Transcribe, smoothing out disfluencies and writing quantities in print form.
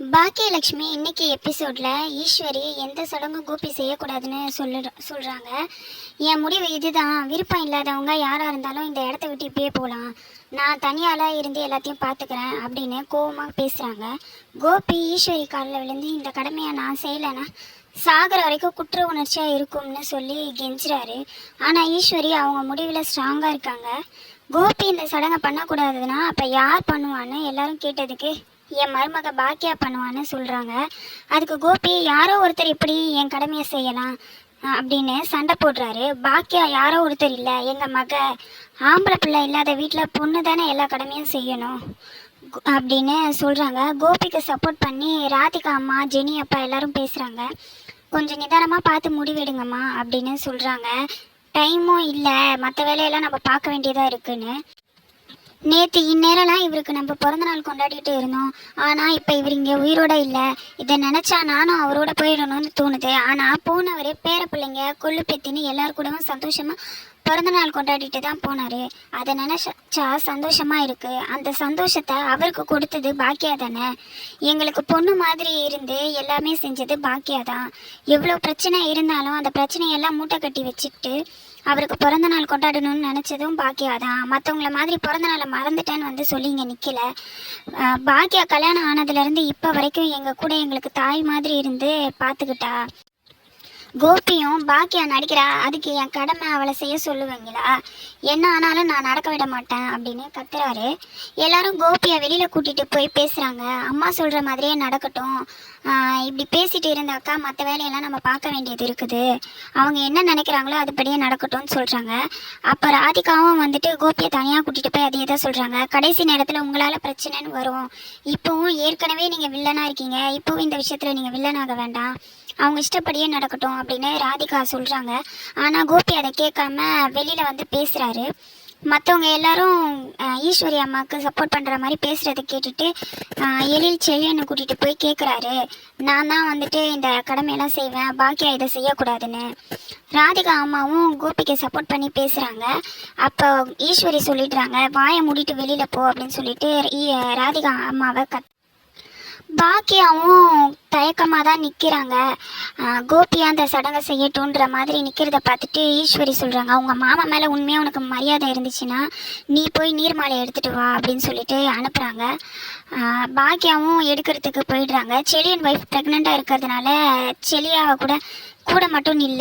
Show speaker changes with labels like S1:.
S1: பாக்கியலட்சுமி இன்னைக்கு எபிசோட்ல ஈஸ்வரி எந்த சடங்கும் கோபி செய்யக்கூடாதுன்னு சொல்றாங்க. என் முடிவு இதுதான், விருப்பம் இல்லாதவங்க யாரா இருந்தாலும் இந்த இடத்த விட்டு இப்பயே போகலாம், நான் தனியால இருந்து எல்லாத்தையும் பார்த்துக்கிறேன் அப்படின்னு கோவமாக பேசுறாங்க. கோபி ஈஸ்வரி காலில் விழுந்து இந்த கடமையை நான் செய்யலைன்னா சாகிற வரைக்கும் குற்ற உணர்ச்சியா இருக்கும்னு சொல்லி கெஞ்சுறாரு. ஆனா ஈஸ்வரி அவங்க முடிவில் ஸ்ட்ராங்கா இருக்காங்க. கோபி இந்த சடங்கை பண்ணக்கூடாதுன்னா அப்ப யார் பண்ணுவான்னு எல்லாரும் கேட்டதுக்கு என் மருமக பாக்கியா பண்ணுவான்னு சொல்கிறாங்க. அதுக்கு கோபி யாரோ ஒருத்தர் இப்படி என் கடமையை செய்யலாம் அப்படின்னு சண்டை போடுறாரு. பாக்கியா யாரோ ஒருத்தர் இல்லை, எங்கள் மக ஆம்பளை பிள்ளை இல்லாத வீட்டில் பொண்ணு தானே எல்லா கடமையும் செய்யணும் அப்படின்னு சொல்கிறாங்க. கோபிக்கு சப்போர்ட் பண்ணி ராதிகா அம்மா, ஜெனி அப்பா எல்லாரும் பேசுகிறாங்க. கொஞ்சம் நிதானமாக பார்த்து முடிவெடுங்கம்மா அப்படின்னு சொல்கிறாங்க. டைமும் இல்லை, மற்ற வேலையெல்லாம் நம்ம பார்க்க வேண்டியதாக இருக்குன்னு. நேற்று இந்நேரம்லாம் இவருக்கு நம்ம பிறந்த நாள் கொண்டாடிட்டு இருந்தோம், ஆனால் இப்போ இவர் இங்கே உயிரோட இல்லை. இதை நினச்சா நானும் அவரோட போயிடணும்னு தோணுது. ஆனால் போனவர் பேர பிள்ளைங்க கொள்ளு பேத்தின்னு எல்லாரு கூடவும் சந்தோஷமாக பிறந்த நாள் கொண்டாடிட்டு தான் போனார். அதை நினச்சா சந்தோஷமாக இருக்குது. அந்த சந்தோஷத்தை அவருக்கு கொடுத்தது பாக்கியா தானே. எங்களுக்கு பொண்ணு மாதிரி இருந்து எல்லாமே செஞ்சது பாக்கியா தான். எவ்வளோ பிரச்சனை இருந்தாலும் அந்த பிரச்சனையெல்லாம் மூட்டை கட்டி வச்சுக்கிட்டு அவருக்கு பிறந்த நாள் கொண்டாடணும்னு நினச்சதும் பாக்கியா தான். மற்றவங்கள மாதிரி பிறந்த நாளை மறந்துட்டேன்னு வந்து சொல்லி இங்கே நிற்கலை. பாக்கியா கல்யாணம் ஆனதுலேருந்து இப்போ வரைக்கும் எங்கள் கூட எங்களுக்கு தாய் மாதிரி இருந்து பார்த்துக்கிட்டா. கோபியும் பாக்கியா நடிக்கிறா, அதுக்கு என் கடமை அவளை செய்ய சொல்லுவீங்களா? என்ன ஆனாலும் நான் நடக்க விட மாட்டேன் அப்படின்னு கத்துறாரு. எல்லாரும் கோபியை வெளியில் கூட்டிகிட்டு போய் பேசுகிறாங்க. அம்மா சொல்கிற மாதிரியே நடக்கட்டும், இப்படி பேசிட்டு இருந்தாக்கா மற்ற வேலையெல்லாம் நம்ம பார்க்க வேண்டியது இருக்குது, அவங்க என்ன நினைக்கிறாங்களோ அதுபடியே நடக்கட்டும்னு சொல்கிறாங்க. அப்போ ராதிகாவும் வந்துட்டு கோபியை தனியாக கூட்டிகிட்டு போய் அதே தான் சொல்கிறாங்க. கடைசி நேரத்தில் உங்களால் பிரச்சனைன்னு வரும், இப்போவும் ஏற்கனவே நீங்கள் வில்லனாக இருக்கீங்க, இப்போவும் இந்த விஷயத்தில் நீங்கள் வில்லனாக வேண்டாம், அவங்க இஷ்டப்படியே நடக்கட்டும் அப்படின்னு ராதிகா சொல்கிறாங்க. ஆனால் கோபி அதை கேட்காம வெளியில் வந்து பேசுகிறாரு. மற்றவங்க எல்லாரும் ஈஸ்வரி அம்மாவுக்கு சப்போர்ட் பண்ணுற மாதிரி பேசுகிறத கேட்டுட்டு எழில் செழியன்னு கூட்டிகிட்டு போய் கேட்குறாரு, நான் தான் வந்துட்டு இந்த கடமையெல்லாம் செய்வேன், பாக்கியா இதை செய்யக்கூடாதுன்னு. ராதிகா அம்மாவும் கோபிக்கு சப்போர்ட் பண்ணி பேசுகிறாங்க. அப்போ ஈஸ்வரி சொல்லிடுறாங்க, வாயை மூடிட்டு வெளியில் போ அப்படின்னு சொல்லிட்டு ராதிகா அம்மாவை பாக்கியாவும் தயக்கமாக தான் நிற்கிறாங்க. கோபியா அந்த சடங்கை செய்யட்டுன்ற மாதிரி நிற்கிறத பார்த்துட்டு ஈஸ்வரி சொல்கிறாங்க, அவங்க மாமா மேலே உண்மையாக உனக்கு மரியாதை இருந்துச்சுன்னா நீ போய் நீர்மாலை எடுத்துகிட்டு வா அப்படின்னு சொல்லிட்டு அனுப்புகிறாங்க. பாக்கியாவும் எடுக்கிறதுக்கு போயிடுறாங்க. செலியன் ஒய்ஃப் ப்ரெக்னெண்ட்டாக இருக்கிறதுனால செலியாவை கூட மட்டும் நில்லு